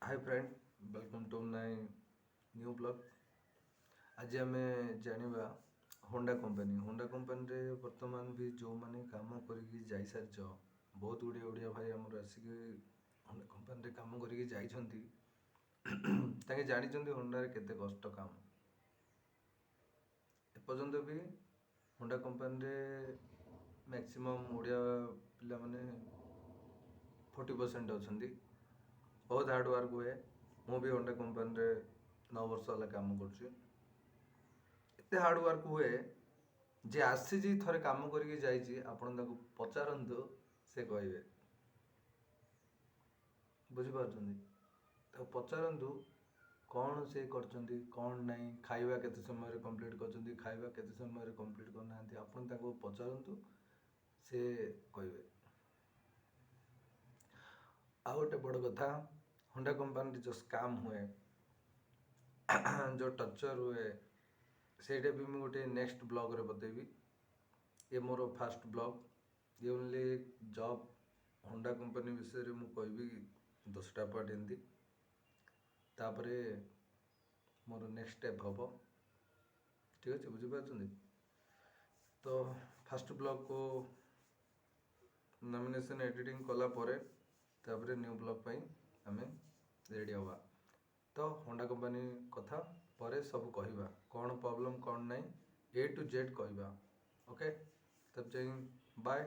Hi friend, welcome to my new blog. आज आम जाना होंडा कंपनी रे वर्तमान भी जो मैंने काम करके जाई सारी बहुत गुड़े ओडिया भाई आमर आसिक होंडा कंपनी काम करके जाइछंती ताके जानिछंती होंडा रे केते कष्ट काम। एपर्यंत भी होंडा कंपनी रे मैक्सिमम ओडिया पिला माने 40% अच्छा बहुत हार्ड वर्क हुए। मु भी होंडा कंपनी रे 9 वर्ष वाला काम कर हार्ड वर्क हुए जे आसी थरे काम करके जाइए आपण ताको पचारंतु से कहबे बुझिपार पचारंतु कौन से करचंती कौन नहीं खाइबा केते समय कंप्लीट करचंती खाइबा केते समय कंप्लीट करना आपण ताको पचारंतु से कहबे। आ गोटे बड़ कथा होंडा कंपनी जो स्काम हुए जो टर्चर हुए ସେଇଟା ବି ମୁଁ ଗୋଟେ ନେକ୍ସଟ ବ୍ଲଗ୍ରେ ବତେଇବି। ये मोर फास्ट ब्लग ये ओनली जॉब होंडा कंपनी विषय में कहबी 10टा पार्ट एमती तापर मोर नेक्स्ट स्टेप हम ठीक अच्छे बुझीपार। तो फास्ट ब्लग को नॉमिनेशन एडिटिंग कला तापर न्यू ब्लग पाई आम रेडी हवा। तो होंडा कंपनी कथा पर सब कहवा कौन प्रॉब्लम कौन नहीं A to Z कहवा। ओके तब जाए बाय।